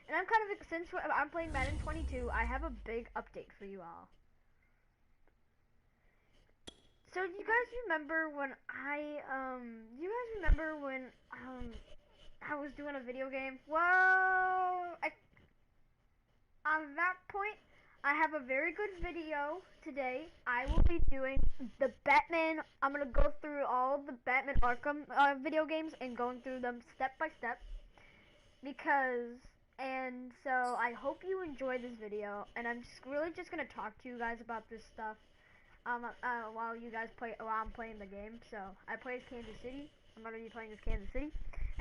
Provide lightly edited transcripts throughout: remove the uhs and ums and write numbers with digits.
And I'm kind of, since I'm playing Madden 22, I have a big update for you all. So you guys remember when I was doing a video game? Well, on that point, I have a very good video today. I will be doing the Batman. I'm gonna go through all the Batman Arkham video games and going through them step by step. And so I hope you enjoy this video. And I'm really just gonna talk to you guys about this stuff while I'm playing the game. So I play as Kansas City. I'm gonna be playing as Kansas City.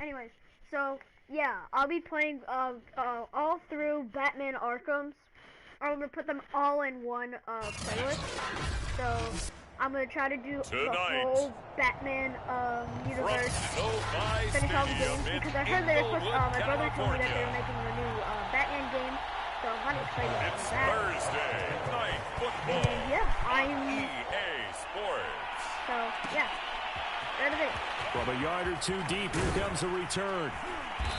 Anyways, so yeah, I'll be playing all through Batman Arkham's. I'm gonna put them all in one playlist. So I'm gonna try to do the whole Batman universe, finish all the games, because I heard they're supposed. My brother told me that they were making a new Batman game, so I'm kind of excited about that. Thursday night football. And yeah, I'm EA Sports. So yeah, that is it. From a yard or two deep, here comes a return.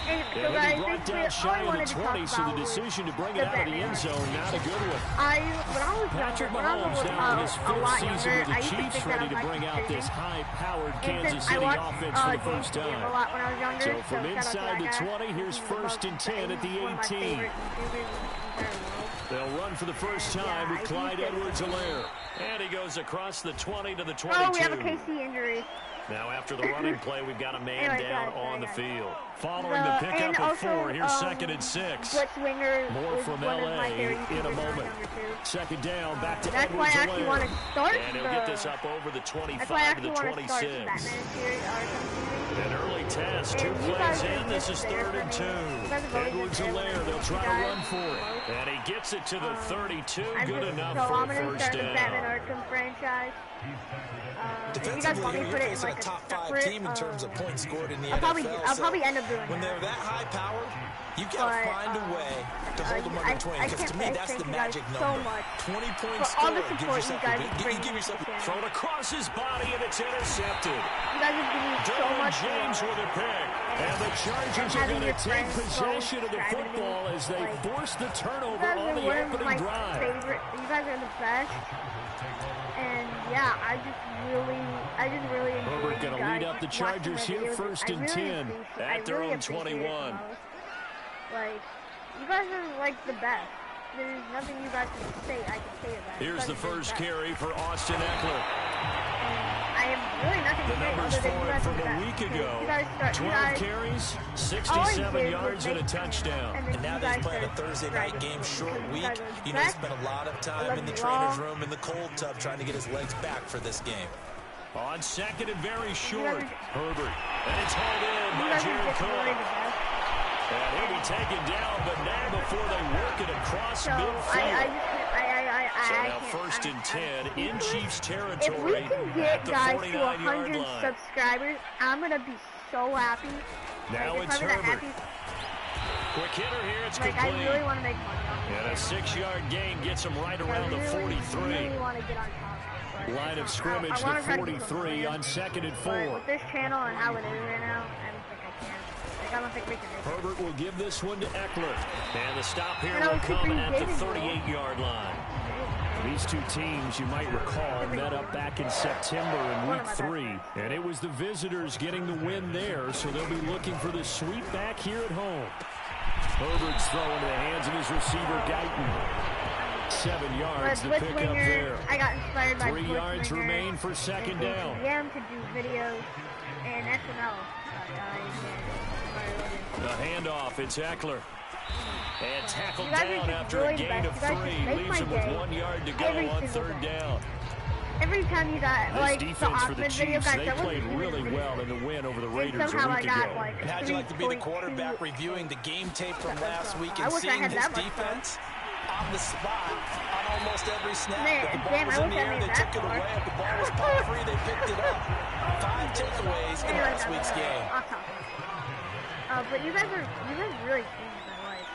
And so guys, basically, down shy of the 20, so the decision to bring it out of the end zone, not a good one. When I was Patrick younger, Mahomes now in his a fifth lot season younger, with the I used to Chiefs think that ready I to was bring out this high-powered Kansas City offense for the first a time. lot when I was younger, So from shout out inside to the that guy. 20, here's first and 10 at the 18. They'll run for the first time with Clyde Edwards-Helaire. And he goes across the 20 to the 22. Oh, we have a KC injury. Now after the running play, we've got a man down on the field. Following The- the pickup and of also, 4, here's second and 6. Blitzwinger More was from one of LA my favorite in a YouTubers when I was moment. younger, too. Second down, back to That's why I actually want to Edwards-Helaire. start And he'll get this up over the That's why I 25 to actually the want to start the 26. Batman series, Arkham series. An early test, And 2 you plays guys in, are this just is there 3rd and for 2. me. You guys have always been Edwards-Helaire, there they'll for try me, to guys. run for it. And he gets it to the 32, I'm good just, enough so for I'm a gonna first start the Batman down. Arkham franchise. If you guys Defensively, want me to you're put it in facing like a top five separate, team in terms of points scored in the I'll NFL. probably end up doing when that. they're that high powered, you've got to find a way to hold them under 20. Because to me, that's the magic number. 20 points for all the scored. support you guys bring Give yourself to the Thrown across his body, and it's intercepted. You guys have given me so Derwin much James love. with a pick. And the Chargers are having going to your take friends possession of the subscribe to me, football as they like, force the You turnover guys on are the one of my opening drive. favorite. You guys are the best. And yeah, I just really enjoy Herbert you going to guys lead up the watching Chargers my here, videos. first I and really 10 appreciate- at their I really own appreciate it 21. the most. Like, you guys are like the best. There's nothing you guys can say I can say about it. Here's the You guys are first best. carry for Austin Eckler. I have really nothing to The say numbers other than for you it guys from are the a best. week Because ago. You guys start, 12 carries, 67 yards, and a touchdown. And now they're playing a Thursday night game, short week. You know, he spent a lot of time in the trainer's room in the cold tub trying to get his legs back for this game. On second and very short, guys Herbert. And it's hauled in You by guys are Jared just really Cook. the best. And he'll be taken down, but now before they work it across So midfield. So I now first and 10 in Chiefs If we territory can at get the guys to 49-yard 100 line. subscribers, I'm gonna be so happy. Now like, it's if I'm the Herbert. happiest, Quick hitter here, it's like complete. I really want to make money on And a 6-yard gain gets him right it. around the I 43. really want to get on top. But Line of I scrimmage, wanna the try to get 43 some on second and But 4. with this channel and how it is right now, I don't think I can. Like, I don't think we can make it. Herbert will give this one to Eckler. And the stop here And I will was come keeping at the David 38-yard line. These two teams, you might recall, met up back in September in Week 3. And it was the visitors getting the win there, so they'll be looking for the sweep back here at home. Herbert's throwing to the hands of his receiver, Guyton. 7 yards to pick up there. I got inspired by 3 yards remain for second down. Yeah, to do videos and SNL. The handoff, it's Eckler. And tackled You guys are down just after a really the gain of best. You guys 3. just make Leaves my him with day 1 yard to go every on single 3rd day. down. Every time you got, This like, the defense for the Osmond video, Chiefs, guys, they that played wasn't really even well in the win over the Raiders a somehow week I got, ago. like, And how'd you like to be the 3.2. quarterback reviewing the game tape from last week I and wish I seeing had his that much fun. defense on the spot on almost every snap? Man, If the ball damn, was I in wish the I air, made they that took it far. away. If the ball was ball free, they picked it up. 5 takeaways in last week's game. Awesome. But you guys really changed my life.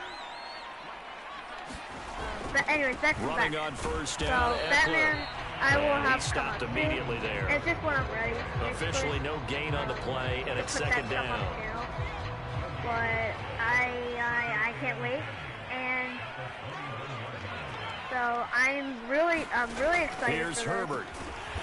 But anyways, that's Running Batman. on first So down, Batman, I will And have he stopped come up immediately soon. there. It's just when I'm ready. Officially no gain on the play, and it's Put that second stuff on the down. channel. But I can't wait. And so I'm really excited. Here's for Herbert.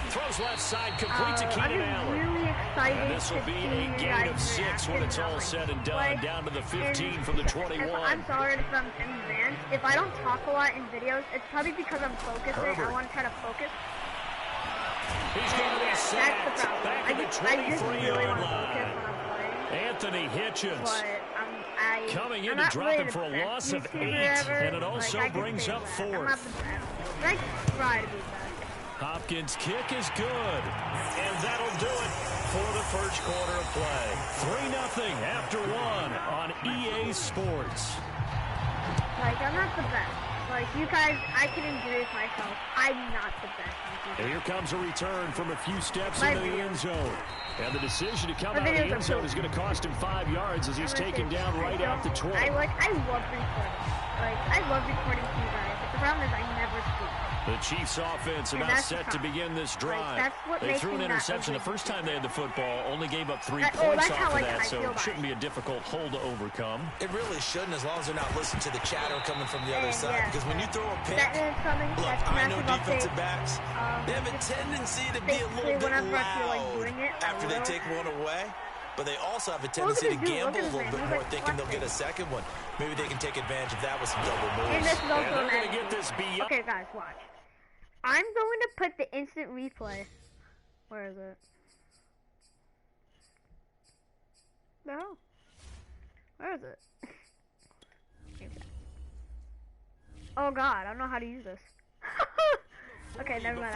Throws left side, complete to Keenan Allen. I'm really excited. And this will be a gain of 6 when it's all said and done. Down to the 15 from the 21. I'm sorry if I'm advanced. If I don't talk a lot in videos, it's probably because I'm focusing. Herbert. I want to try to focus. He's going to be sacked. That's the problem. Back at the I just really 23-yard want to focus line. when I'm playing. Anthony Hitchens. But coming in I'm to not drop really him for a the loss of best 8, YouTuber ever. and it also I can brings say up that. I'm not 4th. the best. I try to be best. Hopkins' kick is good, and that'll do it for the first quarter of play. 3-0 after 1 on EA Sports. Like, I'm not the best. Like, you guys, I can introduce myself. I'm not the best. And here comes a return from a few steps into the end zone. And the decision to come out of the end zone is going to cost him 5 yards as he's taken down right at the 20. I love recording. Like, I love recording to you guys. But the problem is I never speak. The Chiefs' offense are now set to begin this drive. They threw an interception the first time they had the football, only gave up 3 points off of that, so it shouldn't be a difficult hole to overcome. It really shouldn't, as long as they're not listening to the chatter coming from the other side. Because when you throw a pick, look, I know defensive backs, they have a tendency to be a little bit loud after they take one away. But they also have a tendency to gamble a little bit more, thinking they'll get a second one. Maybe they can take advantage of that with some double moves. And this is also they're going to get this beyond. Okay, guys, watch. I'm going to put the instant replay. Where is it? No. Where is it? Oh God, I don't know how to use this. Okay, never mind.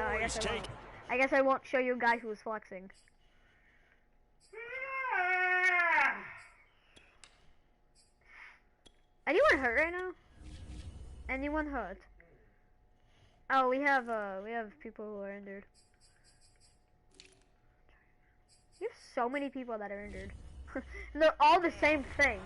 I guess I won't show you guys who was flexing. Anyone hurt right now? Anyone hurt? Oh, we have people who are injured. You have so many people that are injured. And they're all the same thing.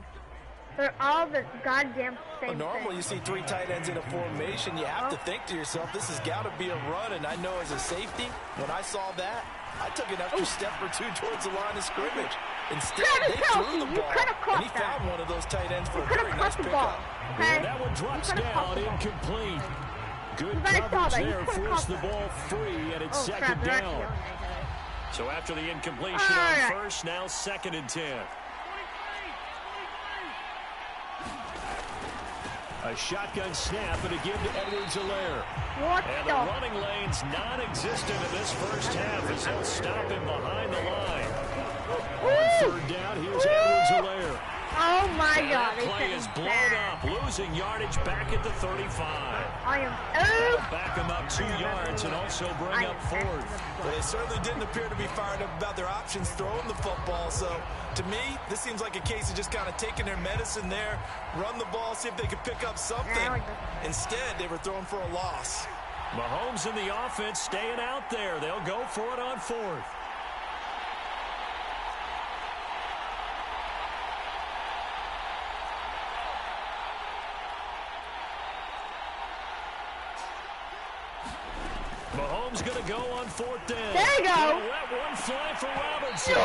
They're all the goddamn same thing. Normally you see 3 tight ends in a formation, you have to think to yourself, this has got to be a run. And I know as a safety, when I saw that, I took an extra step or 2 towards the line of scrimmage. Instead, they threw the ball, and he found one of those tight ends for a very nice pickup. And that one drops down, incomplete. Good coverage there, forced the ball free, and it's second down. So after the incompletion on first, now 2nd and 10. A shotgun snap and a give to Edwards-Helaire. And the running lane's non-existent in this first half as they'll stop him behind the line. On 3rd down, here's Edwards-Helaire. Oh my God! That play is blown up, losing yardage back at the 35. Back him up 2 yards and also bring up 4th. Well, they certainly didn't appear to be fired up about their options throwing the football. So, to me, this seems like a case of just kind of taking their medicine there, run the ball, see if they could pick up something. Instead, they were throwing for a loss. Mahomes in the offense staying out there. They'll go for it on 4th. Mahomes going to go on 4th down. There you go. Let one fly for Robinson.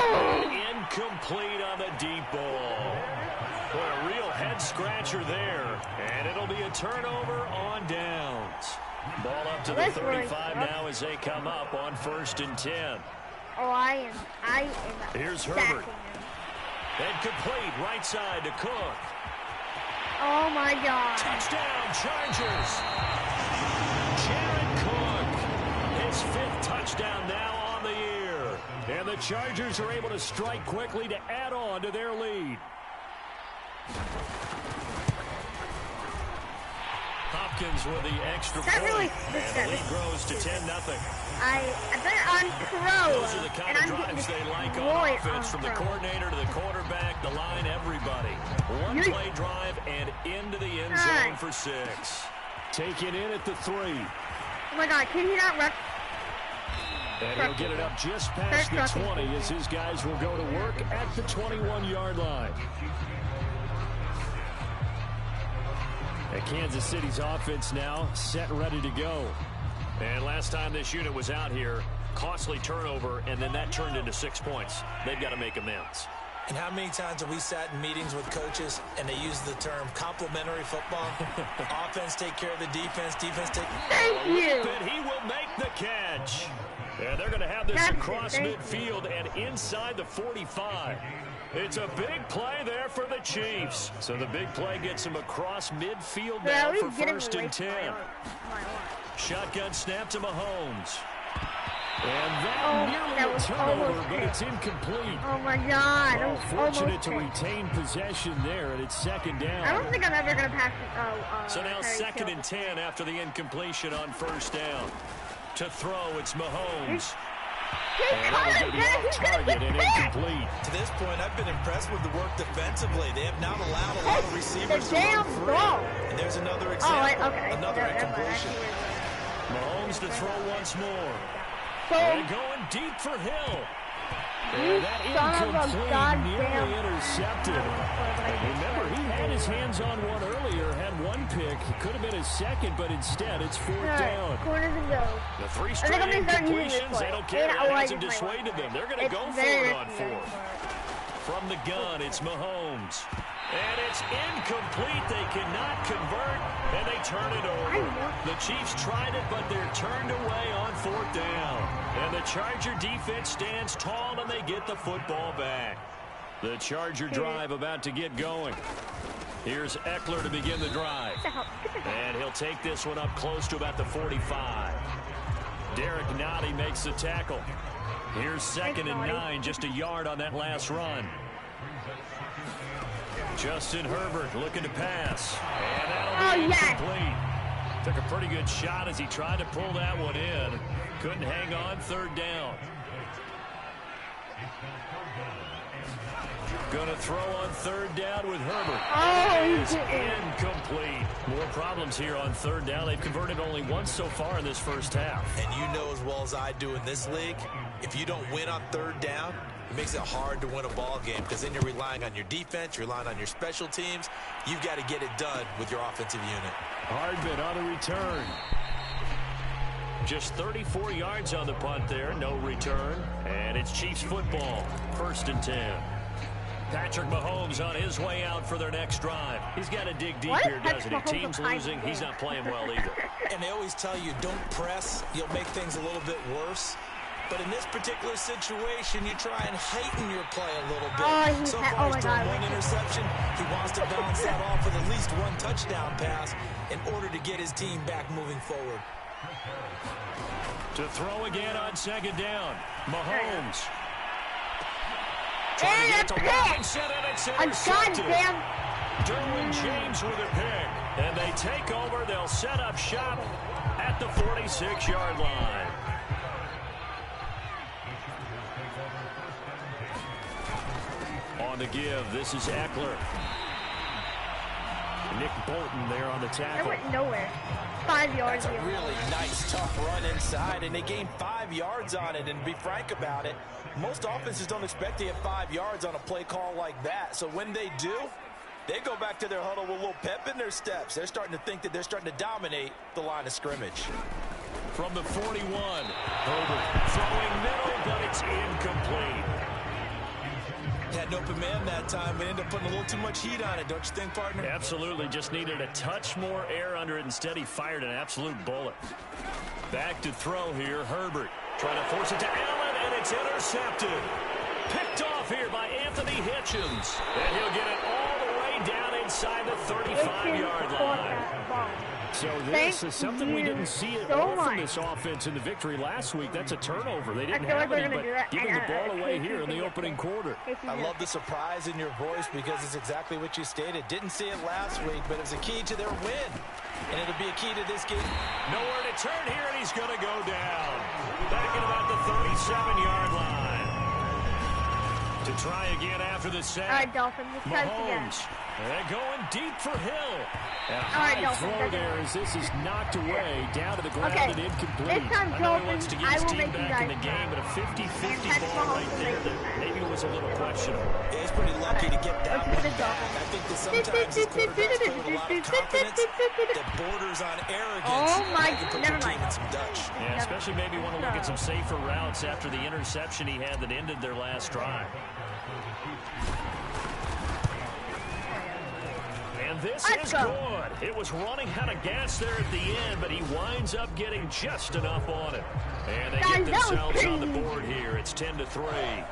Incomplete on the deep ball. Boy, a real head-scratcher there. And it'll be a turnover on downs. Ball up to the 35 now as they come up on 1st and 10. Oh, I am. Here's Herbert. And complete right side to Cook. Oh, my God. Touchdown, Chargers. Jared Cook. His 5th touchdown now on the year. And the Chargers are able to strike quickly to add on to their lead. Hopkins with the extra point. And the lead grows to 10-0. I bet on Crow. Those are the kind of drives they like on offense, from the coordinator to the quarterback, the line, everybody. One play drive and into the end zone for 6. Taken in at the 3. Oh my God, can he not run? And he'll get it up just past the 20 as his guys will go to work at the 21-yard line. And Kansas City's offense now set and ready to go. And last time this unit was out here, costly turnover, and then that turned into 6 points. They've got to make amends. And how many times have we sat in meetings with coaches and they use the term complementary football? Offense take care of the defense, defense take... Thank you. He will make the catch. And they're going to have this across midfield and inside the 45. It's a big play there for the Chiefs. So the big play gets them across midfield now for 1st and 10. Shotgun snap to Mahomes. And that nearly a turnover, but it's incomplete. Oh, my God. Well, fortunate to retain possession there, and it's 2nd down. I don't think I'm ever going to pass it. So now 2nd and 10 after the incompletion on 1st down. To throw, it's Mahomes. And target and incomplete. To this point, I've been impressed with the work defensively. They have not allowed a lot of receivers to run free. And there's another example, another incompletion. Mahomes to throw once more. And going deep for Hill. And that incomplete, nearly intercepted. Remember, he had his hands on one earlier, had one pick. It could have been his second, but instead it's 4th down. Corners and goes. The 3 straight incompletions, they don't care. That hasn't dissuaded them. They're going to go for it on 4th. From the gun, it's Mahomes. And it's incomplete. They cannot convert, and they turn it over. The Chiefs tried it, but they're turned away on 4th down. And the Charger defense stands tall, and they get the football back. The Charger drive about to get going. Here's Eckler to begin the drive. And he'll take this one up close to about the 45. Derek Nottie makes the tackle. Here's 2nd and 9, just a yard on that last run. Justin Herbert looking to pass. And that'll be incomplete. Took a pretty good shot as he tried to pull that one in. Couldn't hang on, 3rd down. Going to throw on 3rd down with Herbert. Oh, it's incomplete. More problems here on 3rd down. They've converted only once so far in this first half. And you know as well as I do in this league, if you don't win on 3rd down, it makes it hard to win a ball game because then you're relying on your defense, you're relying on your special teams. You've got to get it done with your offensive unit. Hardman on the return. Just 34 yards on the punt there, no return. And it's Chiefs football, 1st and 10. Patrick Mahomes on his way out for their next drive. He's got to dig deep here, doesn't he? Team's losing. He's not playing well either. And they always tell you, don't press. You'll make things a little bit worse. But in this particular situation, you try and heighten your play a little bit. So far, he's thrown one interception. He wants to balance that off with at least one touchdown pass in order to get his team back moving forward. To throw again on 2nd down. Mahomes. And a pick! A goddamn... Derwin James with a pick. And they take over. They'll set up shop at the 46-yard line. On the give, this is Eckler. Nick Bolton there on the tackle. They went nowhere. 5 yards. That's a really nice, tough run inside, and they gained 5 yards on it. And to be frank about it, most offenses don't expect to get 5 yards on a play call like that. So when they do, they go back to their huddle with a little pep in their steps. They're starting to think that they're starting to dominate the line of scrimmage. From the 41, Herbert throwing middle, but it's incomplete. Had an open man that time, but ended up putting a little too much heat on it, don't you think, partner? Absolutely. Just needed a touch more air under it. Instead, he fired an absolute bullet. Back to throw here, Herbert. Trying to force it to Allen, and it's intercepted. Picked off here by Anthony Hitchens. And he'll get it all the way down inside the 35-yard line. So this is something we didn't see at all from this offense in the victory last week. That's a turnover. They didn't have any, but giving the ball away here in the opening quarter. I love the surprise in your voice because it's exactly what you stated. Didn't see it last week, but it's a key to their win. And it'll be a key to this game. Nowhere to turn here, and he's going to go down. Back at about the 37-yard line. To try again after the sack. All right, Dolphins, this time again. They're going deep for Hill. And a high throw there as this is knocked away down to the ground and incomplete. This time, I know he wants Dolphins, to get his team back in the game, but a 50-50 ball right there that maybe was a little questionable. Yeah, he's pretty lucky to get that one back. I think that sometimes his quarterbacks play with a lot of confidence that borders on arrogance. Oh my, never mind. Yeah, especially maybe want to look at some safer routes after the interception he had that ended their last drive. And this is good. It was running out of gas there at the end, but he winds up getting just enough on it. And they get themselves on the board here. It's 10-3.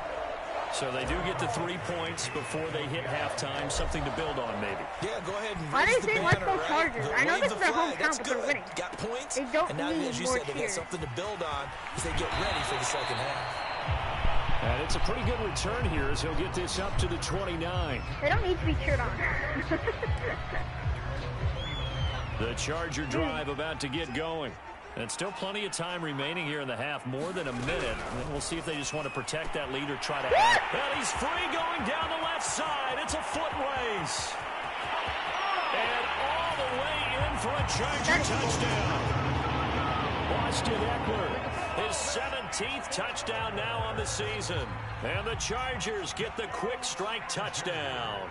So they do get the 3 points before they hit halftime. Something to build on, maybe. Yeah, go ahead and why raise do the they banner, say let's go Chargers? I know this is their hometown, but they're winning. Got points. They don't and now, need as you more said, they got cheers. something to build on as they get ready for the second half. And it's a pretty good return here as he'll get this up to the 29. They don't need to be cheered on. The Charger drive about to get going. And still plenty of time remaining here in the half, more than a minute. And then we'll see if they just want to protect that lead or try to add. And he's free going down the left side. It's a foot race. And all the way in for a Charger touchdown. Austin Eckler, his 17th touchdown now on the season. And the Chargers get the quick strike touchdown.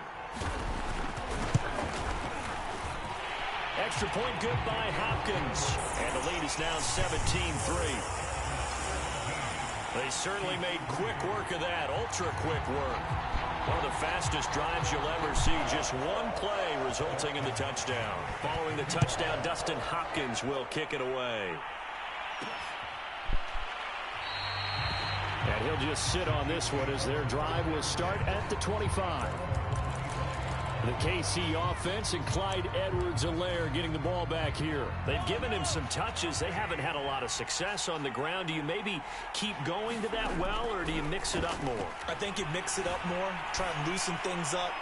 Extra point good by Hopkins. And the lead is now 17-3. They certainly made quick work of that, ultra quick work. One of the fastest drives you'll ever see. Just one play resulting in the touchdown. Following the touchdown, Dustin Hopkins will kick it away. And he'll just sit on this one as their drive will start at the 25. The KC offense and Clyde Edwards-Helaire getting the ball back here. They've given him some touches. They haven't had a lot of success on the ground. Do you maybe keep going to that well, or do you mix it up more? I think you mix it up more, try and loosen things up.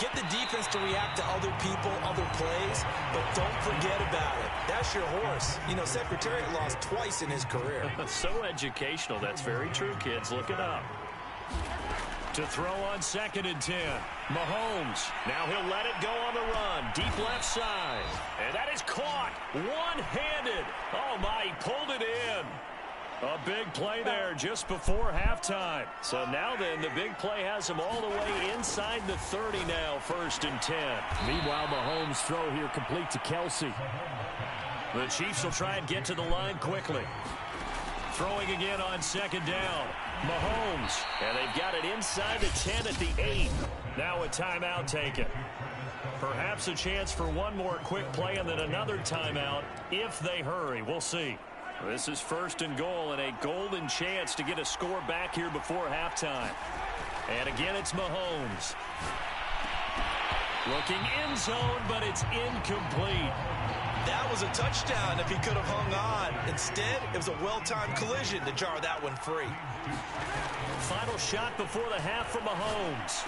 Get the defense to react to other people, other plays, but don't forget about it. That's your horse. You know, Secretariat lost twice in his career. So educational. That's very true, kids. Look it up. To throw on 2nd and 10. Mahomes. Now he'll let it go on the run. Deep left side. And that is caught. One-handed. Oh, my. He pulled it in. A big play there just before halftime. So now then, the big play has him all the way inside the 30 now, 1st and 10. Meanwhile, Mahomes' throw here complete to Kelsey. The Chiefs will try and get to the line quickly. Throwing again on 2nd down. Mahomes. And they've got it inside the 10 at the 8. Now a timeout taken. Perhaps a chance for one more quick play and then another timeout if they hurry. We'll see. This is 1st and goal and a golden chance to get a score back here before halftime. And again, it's Mahomes. Looking end zone, but it's incomplete. That was a touchdown if he could have hung on. Instead, it was a well-timed collision to jar that one free. Final shot before the half from Mahomes.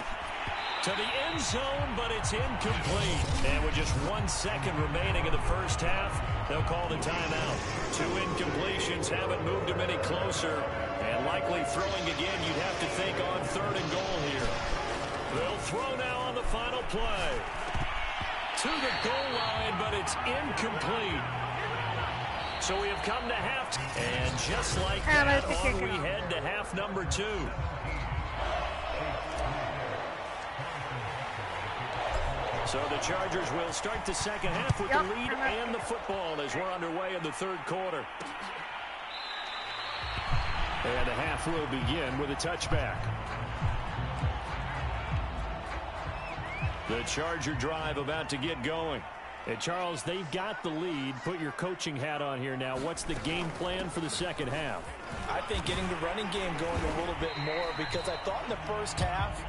To the end zone, but it's incomplete. And with just 1 second remaining in the first half, they'll call the timeout. 2 incompletions haven't moved him any closer. And likely throwing again, you'd have to think on 3rd and goal here. They'll throw now on the final play. To the goal line, but it's incomplete. So we have come to half. And just like that, on we head to half number 2. So the Chargers will start the second half with the lead and the football as we're underway in the 3rd quarter. And the half will begin with a touchback. The Charger drive about to get going. And Charles, they've got the lead. Put your coaching hat on here now. What's the game plan for the second half? I think getting the running game going a little bit more, because I thought in the first half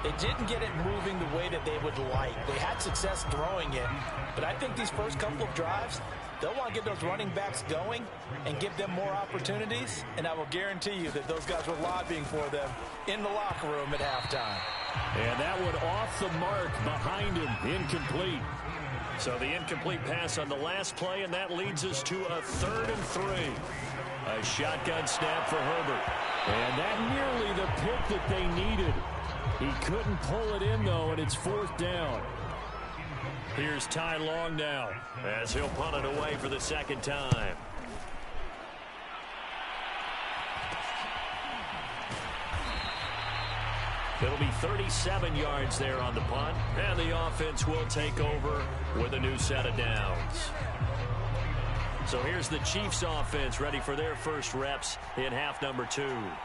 they didn't get it moving the way that they would like. They had success throwing it, but I think these first couple of drives, they'll want to get those running backs going and give them more opportunities, and I will guarantee you that those guys were lobbying for them in the locker room at halftime. And that one off the mark behind him, incomplete. So the incomplete pass on the last play, and that leads us to a 3rd and 3. A shotgun snap for Herbert. And that nearly the pick that they needed. He couldn't pull it in, though, and it's 4th down. Here's Ty Long now as he'll punt it away for the 2nd time. It'll be 37 yards there on the punt, and the offense will take over with a new set of downs. So here's the Chiefs offense ready for their first reps in half number 2.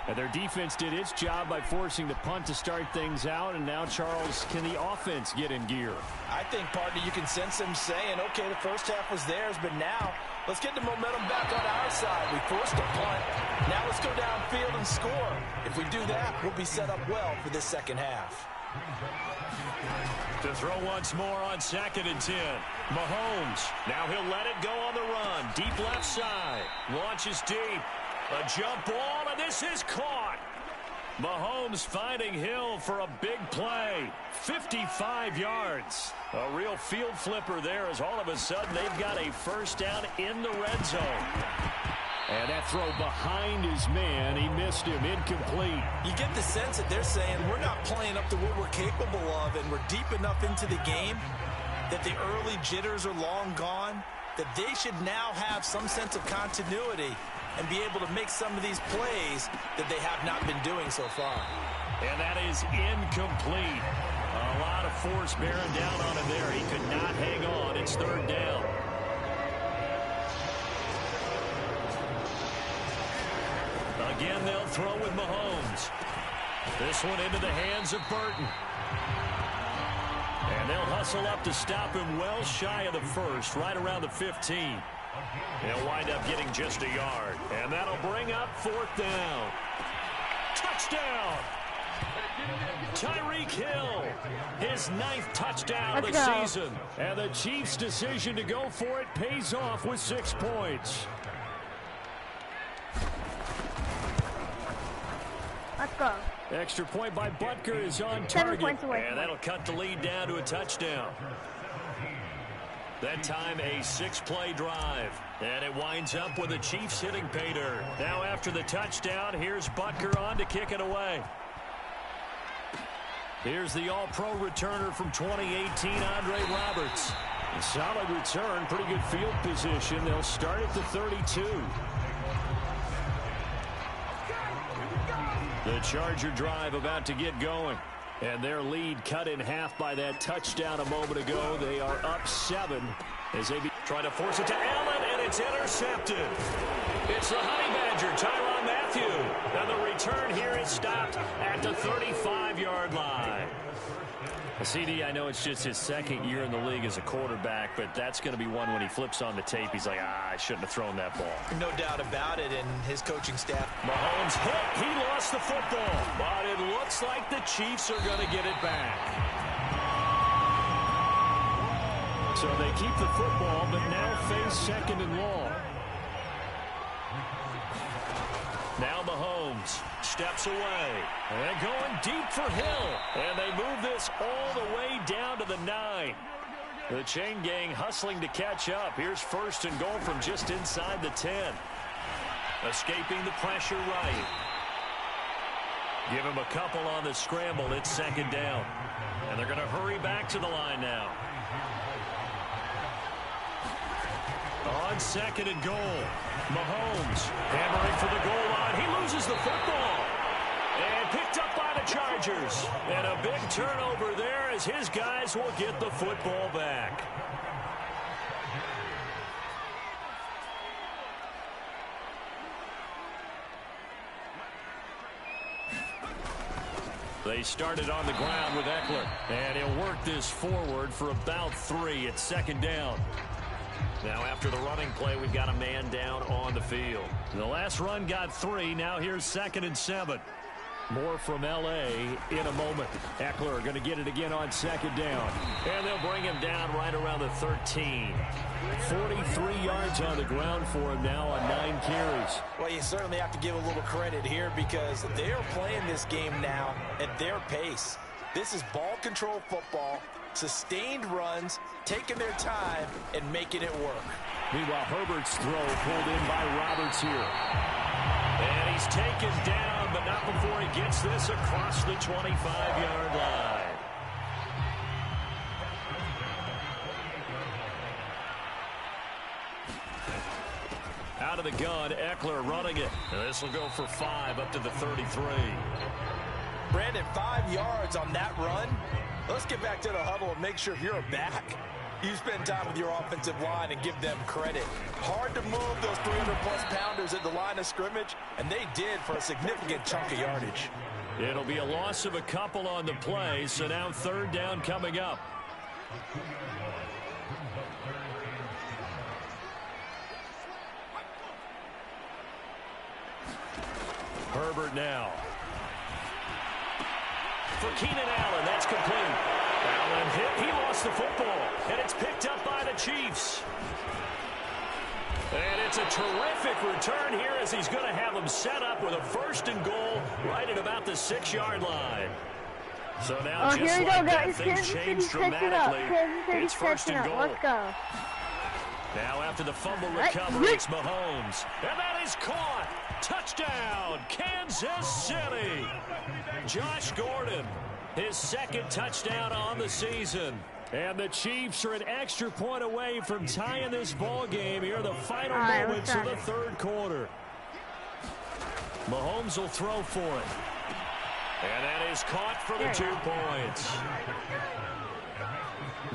And their defense did its job by forcing the punt to start things out. And now, Charles, can the offense get in gear? I think, partner, you can sense them saying, okay, the first half was theirs, but now let's get the momentum back on our side. We forced a punt. Now let's go downfield and score. If we do that, we'll be set up well for this second half. To throw once more on 2nd and 10. Mahomes. Now he'll let it go on the run. Deep left side. Launches deep. A jump ball, and this is caught. Mahomes finding Hill for a big play. 55 yards. A real field flipper there as all of a sudden they've got a first down in the red zone. And that throw behind his man, he missed him, incomplete. You get the sense that they're saying we're not playing up to what we're capable of, and we're deep enough into the game that the early jitters are long gone, that they should now have some sense of continuity and be able to make some of these plays that they have not been doing so far. And that is incomplete. A lot of force bearing down on him there. He could not hang on. It's 3rd down. Again, they'll throw with Mahomes. This one into the hands of Burton. And they'll hustle up to stop him well shy of the first, right around the 15. They'll wind up getting just a yard. And that'll bring up 4th down. Touchdown! Tyreek Hill, his 9th touchdown of the season. And the Chiefs' decision to go for it pays off with 6 points. Let's go. Extra point by Butker is on target. And that'll cut the lead down to a touchdown. That time a 6-play drive. And it winds up with the Chiefs hitting pay dirt. Now after the touchdown, here's Butker on to kick it away. Here's the all-pro returner from 2018, Andre Roberts. A solid return, pretty good field position. They'll start at the 32. The Charger drive about to get going. And their lead cut in half by that touchdown a moment ago. They are up 7 as they try to force it to Allen, and it's intercepted. It's the Honey Badger, Tyrann Mathieu. And the return here is stopped at the 35-yard line. CD, I know it's just his 2nd year in the league as a quarterback, but that's going to be one when he flips on the tape. He's like, I shouldn't have thrown that ball. No doubt about it, and his coaching staff. Mahomes hit. He lost the football, but it looks like the Chiefs are going to get it back. So they keep the football, but now face 2nd and long. Now Mahomes steps away. And going deep for Hill. And they move this all the way down to the 9. The chain gang hustling to catch up. Here's 1st and goal from just inside the 10. Escaping the pressure right. Give him a couple on the scramble. It's 2nd down. And they're going to hurry back to the line now. On 2nd and goal. Mahomes hammering for the goal line. He loses the football. And picked up by the Chargers. And a big turnover there as his guys will get the football back. They started on the ground with Eckler. And he'll work this forward for about 3. It's 2nd down. Now after the running play, we've got a man down on the field. The last run got 3. Now here's 2nd and 7. More from L.A. in a moment. Eckler going to get it again on 2nd down. And they'll bring him down right around the 13. 43 yards on the ground for him now on 9 carries. Well, you certainly have to give a little credit here because they are playing this game now at their pace. This is ball control football, sustained runs, taking their time, and making it work. Meanwhile, Herbert's throw pulled in by Roberts here. And he's taken down, but not before he gets this across the 25-yard line. Out of the gun, Eckler running it. And this will go for 5 up to the 33. Brandon, 5 yards on that run. Let's get back to the huddle and make sure you're back. You spend time with your offensive line and give them credit. Hard to move those 300-plus pounders at the line of scrimmage, and they did for a significant chunk of yardage. It'll be a loss of a couple on the play, so now third down coming up. Herbert now. For Keenan Allen, that's complete. Allen hit, he lost the football, and it's picked up by the Chiefs. And it's a terrific return here as he's going to have them set up with a 1st and goal right at about the 6-yard line. So now just like that, things change dramatically. It's 1st and goal. Let's go. Now after the fumble recovery, it's Mahomes. And that is caught. Touchdown, Kansas City. Josh Gordon, his 2nd touchdown on the season. And the Chiefs are an extra point away from tying this ball game here in the final moments of the 3rd quarter. Mahomes will throw for it. And that is caught for the 2 points.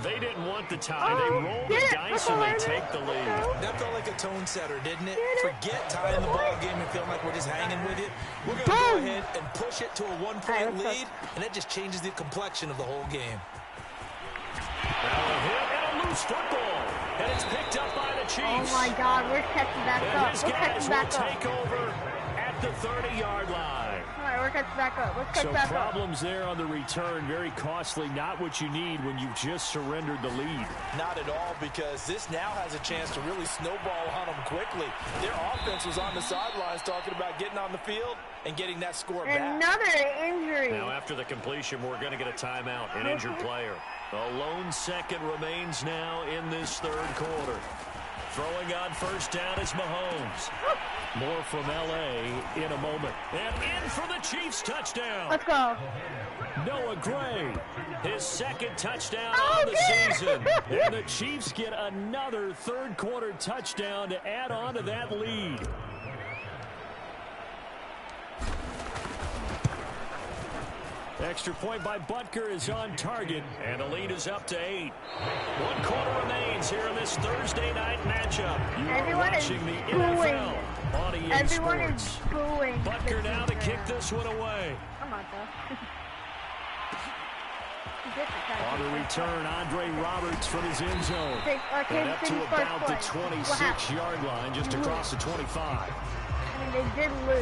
They didn't want the tie. They roll the dice and they take the lead. That felt like a tone setter, didn't it? Forget tying the ball game and feeling like we're just hanging with it. We're going to go ahead and push it to a 1-point lead, and that just changes the complexion of the whole game. Now a hit and a loose football. And it's picked up by the Chiefs. Oh, my God. We're catching back up. And his guys will take over at the 30-yard line. All right, we're catching back up. Let's catch back up. So problems there on the return. Very costly. Not what you need when you've just surrendered the lead. Not at all, because this now has a chance to really snowball on them quickly. Their offense was on the sidelines talking about getting on the field and getting that score back. Another injury. Now after the completion, we're going to get a timeout. An injured player. A lone second remains now in this 3rd quarter. Throwing on 1st down is Mahomes. More from L.A. in a moment. And in for the Chiefs touchdown. Let's go. Noah Gray, his 2nd touchdown on the season. And the Chiefs get another 3rd quarter touchdown to add on to that lead. Extra point by Butker is on target, and the lead is up to 8. 1 quarter remains here in this Thursday night matchup. You are watching the NFL on EA Sports. Butker now to kick this one away. Come on, though. On the return, Andre Roberts from his end zone. And up to about the 26-yard line, just across the 25. I mean, they did lose to the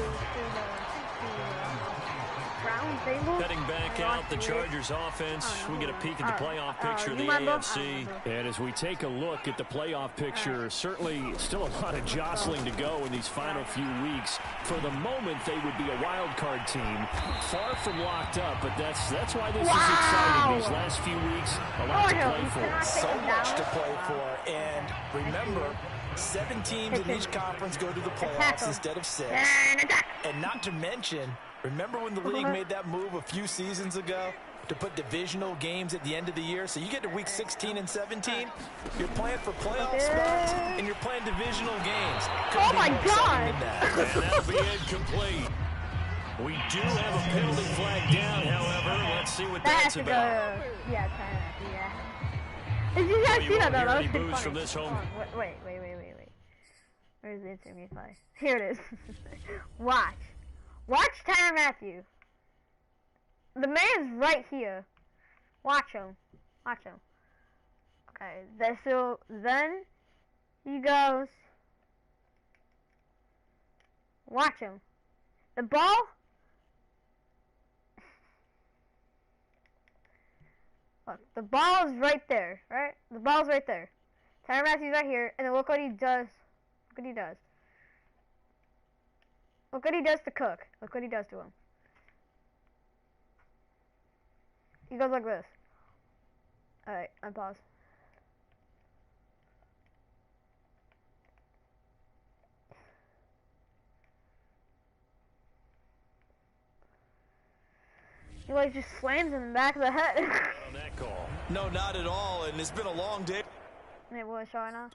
Browns. Heading back out, the Chargers offense. We get a peek at the playoff picture of the AFC. And as we take a look at the playoff picture, certainly still a lot of jostling to go in these final few weeks. For the moment, they would be a wild card team, far from locked up, but that's why this is exciting. These last few weeks, a lot to play for. So much to play for, and remember, 7 teams in each conference go to the playoffs instead of 6. And not to mention, remember when the league made that move a few seasons ago to put divisional games at the end of the year? So you get to week 16 and 17, you're playing for playoff spots, and you're playing divisional games. Oh, my God. And that'll be incomplete. We do have a penalty flag down, however. Let's see what that's about. Yeah. Did you guys see that, though? That was booze funny. from this home. Wait. Where's the interview play? Here it is. Watch Tyrann Mathieu. The man's right here. Watch him. Okay, so then he goes. Watch him. The ball. Look, the ball is right there, right? The ball's right there. Tyrann Mathieu's right here, and then look what he does. Look what he does to Cook. Look what he does to him. He goes like this. Alright, unpause. He like just slams him in the back of the head. On that call. No, not at all, and it's been a long day. It was showing off.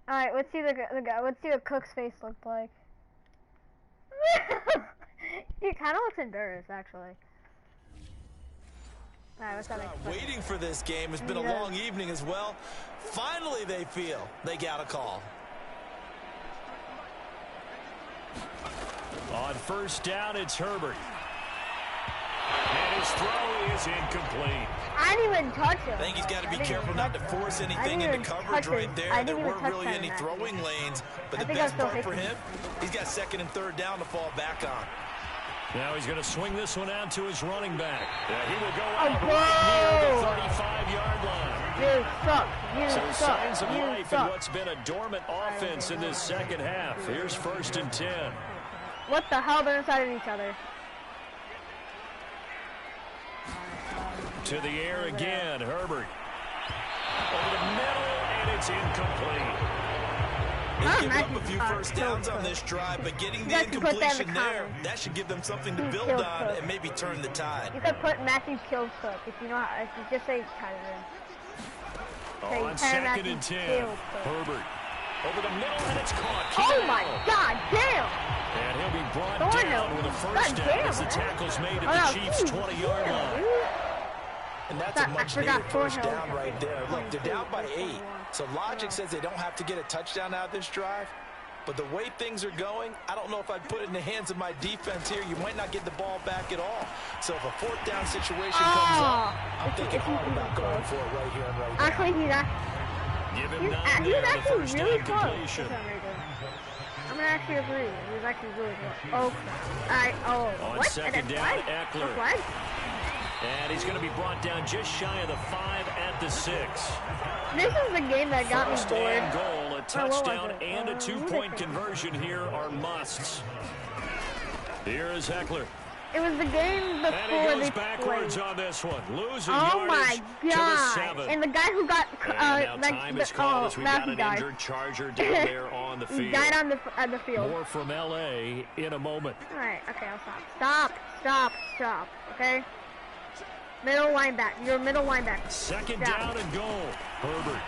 All right, let's see the guy. Let's see what Cook's face looked like. kind of looks embarrassed, actually. Alright, what's that? Waiting for this game. It's been a long evening as well. Finally, they feel they got a call. On first down, it's Herbert. And his throw is incomplete. I didn't even touch him. I think he's got to be careful not to force anything into coverage right there. There weren't really any throwing lanes. But the best part for him, he's got second and third down to fall back on. Now he's going to swing this one out to his running back. Yeah, he will go out right near the 35-yard line. You suck. So signs of life in what's been a dormant offense in this second half. Here's first and 10. What the hell? They're inside of each other. To the air again, Herbert. Over the middle, and it's incomplete. They give up a few first downs on this drive, but getting the incompletion there, that should give them something to build on and maybe turn the tide. You could put Matthew Kills Cook if you know how. If you just say Tyler. On second and 10, Herbert. Over the middle, and it's caught. Oh, my God, damn! And he'll be brought down with a first down as the tackle's made at the Chiefs' 20-yard line. And that's a much-needed first down right there. Look, they're down by 8, so logic says they don't have to get a touchdown out of this drive. But the way things are going, I don't know if I'd put it in the hands of my defense here. You might not get the ball back at all. So if a fourth down situation comes up, I'm thinking hard about going for it right here and right now. Actually, he's actually really close. I'm gonna actually agree. He was actually really close. On what? second down, Eckler. And he's going to be brought down just shy of the 5 at the 6. This is the game that got me bored. First and goal, a touchdown and a 2-point conversion here are musts. Here is Eckler. It was the game before and he goes backwards on this one, losing my God. To the 7. And the guy who got now time is called as we got an injured Charger down there on the field. He died on the field. More from LA in a moment. All right, okay, I'll stop. Stop. Okay. Middle linebacker. You're middle linebacker. Second down and goal. Herbert.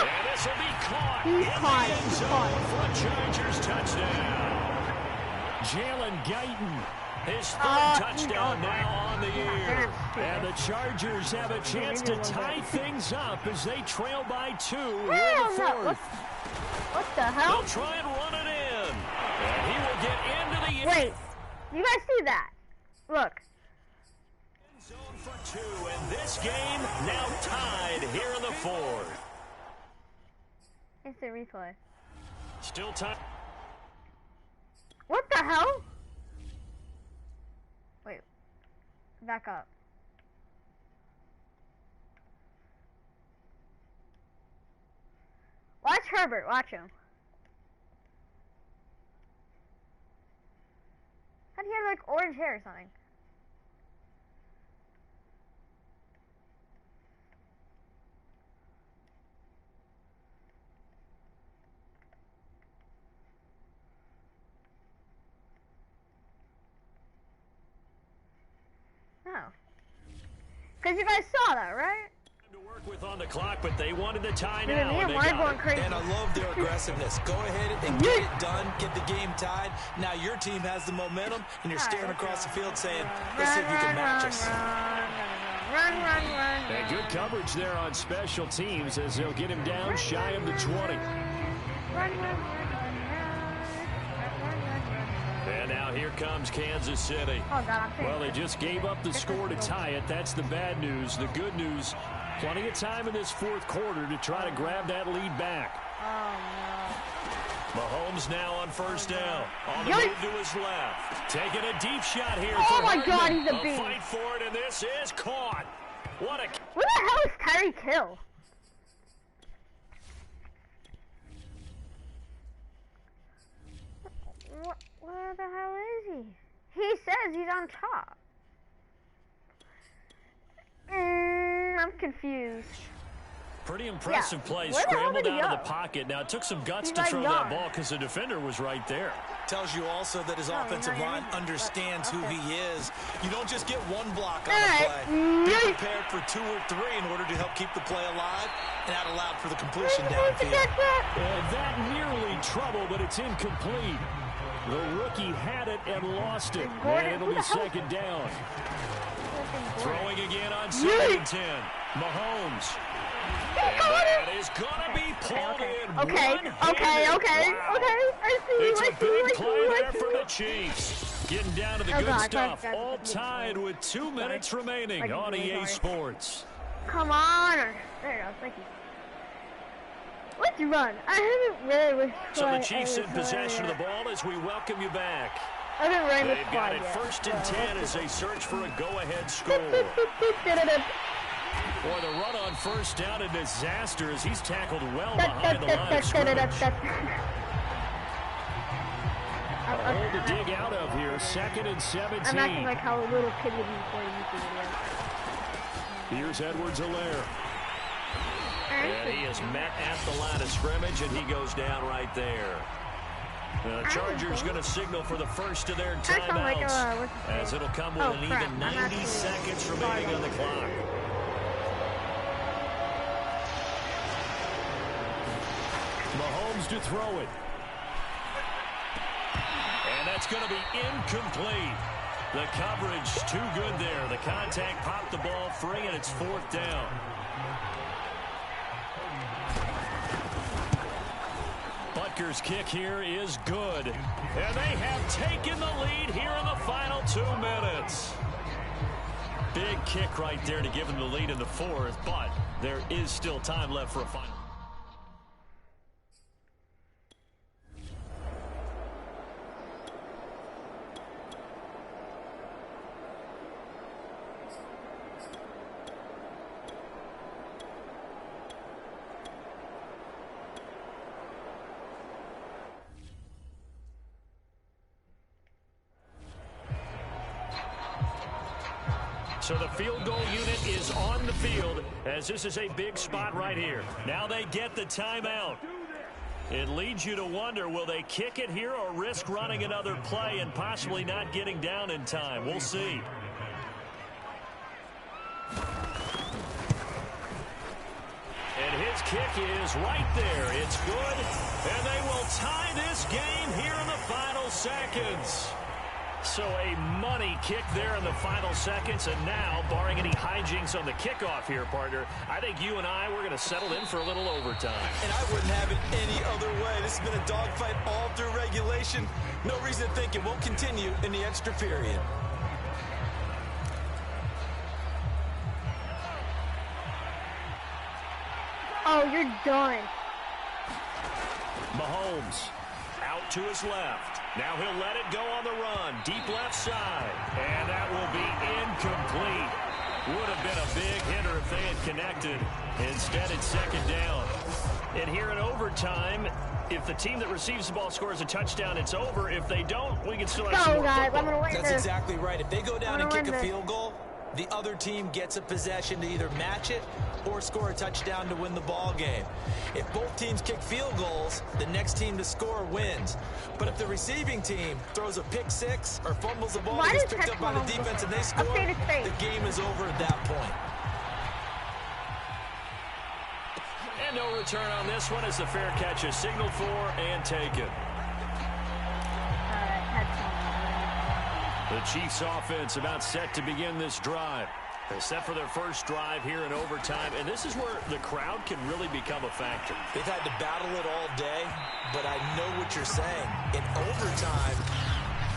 And this will be caught. He's caught. For a Chargers touchdown. Jalen Guyton, his third touchdown now on the year. And the Chargers have a chance to tie things up as they trail by 2 here in the fourth. What the hell? They'll try and run it in. And he will get into the... Wait, you guys see that? Look. Zone for 2, and this game now tied here in the fourth. Instant replay. Still tied. What the hell? Wait. Back up. Watch Herbert. Watch him. How'd he have like orange hair or something? Because you guys saw that, right? To work with on the clock, but they wanted the tie Dude, now. and they got it. And I love their aggressiveness. Go ahead and get it done. Get the game tied. Now your team has the momentum, and you're staring across the field saying, let's see if you can match us. Run. And good coverage there on special teams as they'll get him down shy of the 20. Run. And now here comes Kansas City. Oh, God, well, they just gave up the score to tie it. That's the bad news. The good news, plenty of time in this fourth quarter to try to grab that lead back. Oh, no. Mahomes now on first down. On the move to his left. Taking a deep shot here for Oh, my Hardman. God, he's a beast. Fight for it, and this is caught. What a... Where the hell is Tyreek Hill? Where the hell is he? He says he's on top. I'm confused. Pretty impressive play. Scrambled out of the pocket. Now, it took some guts to throw that ball because the defender was right there. Tells you also that his offensive line understands who he is. You don't just get one block on the play. Be prepared for 2 or 3 in order to help keep the play alive, and that allowed for the completion downfield. That nearly trouble, but it's incomplete. The rookie had it and lost it. And it'll be second down. Throwing again on 2nd and 10. Mahomes. And that is going to be pulled in. Okay. I see. It's a big play there for the Chiefs. Getting down to the good stuff. All tied with 2 minutes remaining on EA Sports. Come on. There you go. Thank you. Let's run. I haven't really. So the Chiefs in possession of the ball as we welcome you back. I haven't ran with They've got it 1st and 10 as they search for a go-ahead score. Boy, the run on 1st down, a disaster as he's tackled well behind the line of scrimmage. A hole to dig out of here, 2nd and 17. I'm acting like how a little kid would be before you YouTube video. Here's Edwards-Helaire. And he is met at the line of scrimmage, and he goes down right there. The Chargers going to signal for the first of their timeouts, as it'll come with an even 90 seconds remaining on the clock. Mahomes to throw it. And that's going to be incomplete. The coverage too good there. The contact popped the ball free, and it's 4th down. Butker's kick here is good. And they have taken the lead here in the final 2 minutes. Big kick right there to give them the lead in the 4th, but there is still time left for a final. So the field goal unit is on the field as this is a big spot right here. Now they get the timeout. It leads you to wonder, will they kick it here or risk running another play and possibly not getting down in time? We'll see. And his kick is right there. It's good. And they will tie this game here in the final seconds. So a money kick there in the final seconds, and now, barring any hijinks on the kickoff here, partner, I think you and I, we're going to settle in for a little overtime. And I wouldn't have it any other way. This has been a dogfight all through regulation. No reason to think it won't continue in the extra period. Oh, you're done. Mahomes out to his left. Now he'll let it go on the run. Deep left side. And that will be incomplete. Would have been a big hitter if they had connected. Instead, it's 2nd down. And here in overtime, if the team that receives the ball scores a touchdown, it's over. If they don't, we can still have some more football. That's exactly right. If they go down and kick a field goal, the other team gets a possession to either match it or score a touchdown to win the ball game. If both teams kick field goals, the next team to score wins. But if the receiving team throws a pick six or fumbles the ball that gets picked up by the defense and they score, the game is over at that point. And no return on this one as the fair catch is signaled for and taken. The Chiefs offense about set to begin this drive. They're set for their first drive here in overtime, and this is where the crowd can really become a factor. They've had to battle it all day, but I know what you're saying. In overtime,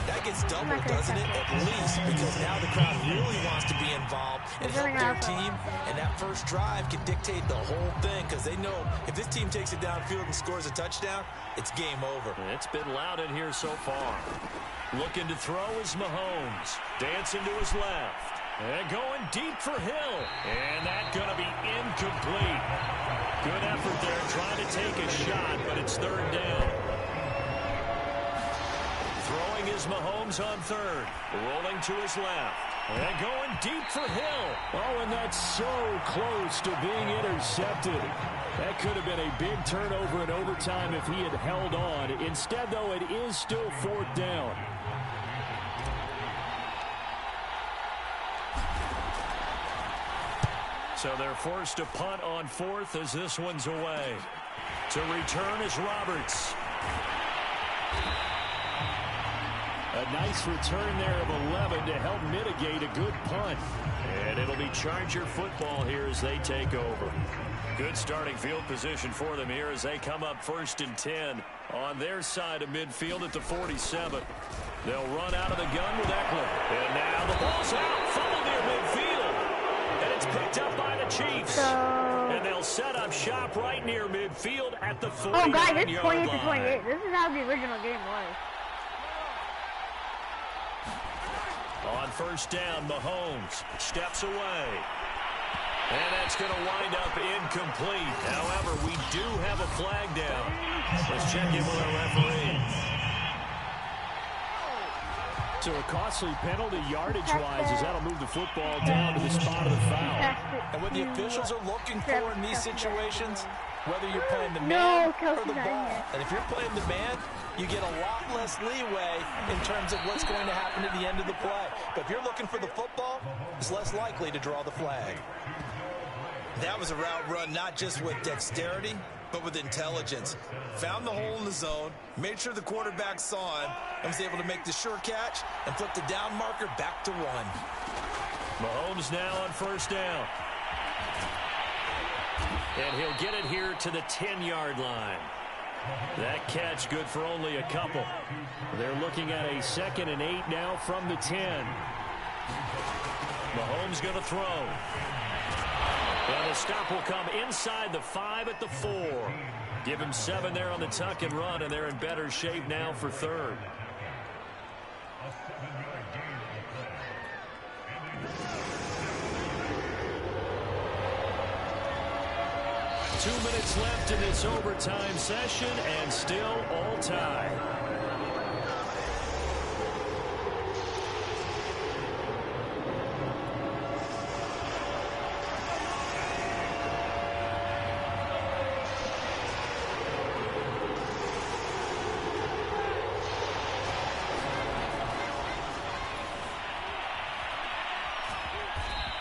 that gets doubled, doesn't it? At least, because now the crowd really wants to be involved and help their team, and that first drive can dictate the whole thing because they know if this team takes it downfield and scores a touchdown, it's game over. And it's been loud in here so far. Looking to throw is Mahomes. Dancing to his left. And going deep for Hill. And that's going to be incomplete. Good effort there trying to take a shot, but it's 3rd down. Throwing is Mahomes on 3rd. Rolling to his left. And going deep for Hill. Oh, and that's so close to being intercepted. That could have been a big turnover in overtime if he had held on. Instead, though, it is still 4th down. So they're forced to punt on 4th as this one's away. To return is Roberts. A nice return there of 11 to help mitigate a good punt. And it'll be Charger football here as they take over. Good starting field position for them here as they come up 1st and 10 on their side of midfield at the 47. They'll run out of the gun with Eckler. And now the ball's out. Fumble near midfield. And it's picked up by the Chiefs. And they'll set up shop right near midfield at the 49-yard line. Oh, guys, it's 28-28. This is how the original game was. On 1st down, Mahomes steps away. And that's going to wind up incomplete. However, we do have a flag down. Let's check in with our referee. So a costly penalty yardage-wise as that'll move the football down to the spot of the foul. And what the officials are looking for in these situations, whether you're playing the man or the ball, and if you're playing the man, you get a lot less leeway in terms of what's going to happen at the end of the play. But if you're looking for the football, it's less likely to draw the flag. That was a route run not just with dexterity, but with intelligence. Found the hole in the zone, made sure the quarterback saw him, and was able to make the sure catch and flip the down marker back to 1. Mahomes now on 1st down. And he'll get it here to the 10-yard line. That catch good for only a couple. They're looking at a 2nd and 8 now from the 10. Mahomes going to throw. And the stop will come inside the 5 at the 4. Give him 7 there on the tuck and run, and they're in better shape now for 3rd. Two minutes left in this overtime session, and still all tied.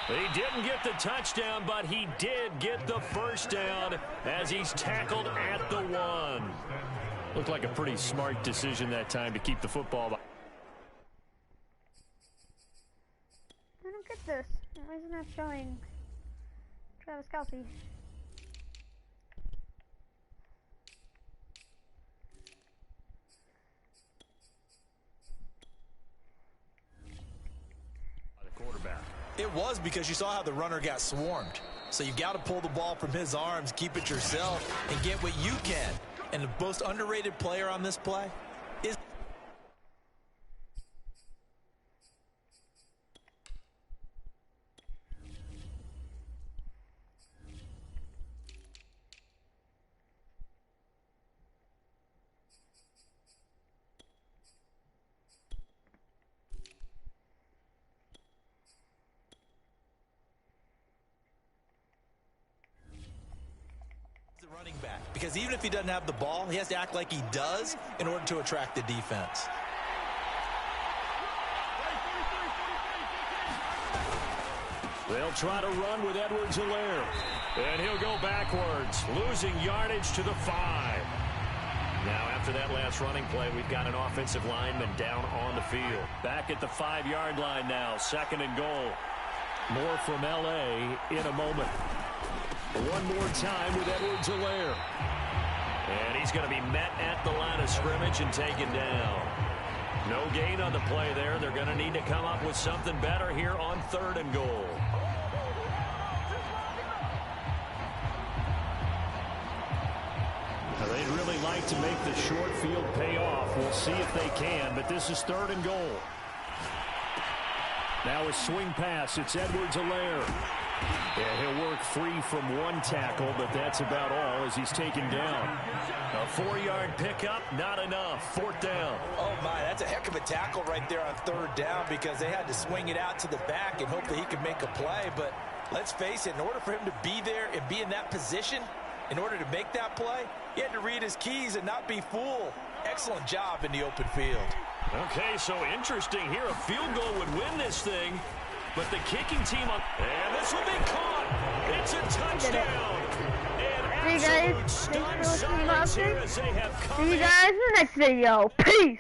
He didn't get the touchdown, but he did get the 1st down as he's tackled at the 1. Looked like a pretty smart decision that time to keep the football. I don't get this. Why isn't that showing Travis Kelce? It was because you saw how the runner got swarmed. So you got to pull the ball from his arms, keep it yourself, and get what you can. And the most underrated player on this play is... running back, because even if he doesn't have the ball, he has to act like he does in order to attract the defense. They'll try to run with Edwards-Helaire, and he'll go backwards, losing yardage to the 5. Now, after that last running play, we've got an offensive lineman down on the field. Back at the 5-yard line now, 2nd and goal. More from L.A. in a moment. One more time with Edwards-Helaire. And he's going to be met at the line of scrimmage and taken down. No gain on the play there. They're going to need to come up with something better here on 3rd and goal. They'd really like to make the short field pay off. We'll see if they can, but this is 3rd and goal. Now a swing pass. It's Edwards-Helaire. Yeah, he'll work free from one tackle, but that's about all as he's taken down. A 4-yard pickup, not enough. 4th down. Oh, my, that's a heck of a tackle right there on 3rd down because they had to swing it out to the back and hope that he could make a play. But let's face it, in order for him to be there and be in that position, in order to make that play, he had to read his keys and not be fooled. Excellent job in the open field. Okay, so interesting here. A field goal would win this thing. But the kicking team on, and this will be caught. It's a touchdown. And absolute stunned silence here as they have come. See you guys in the next video. Peace.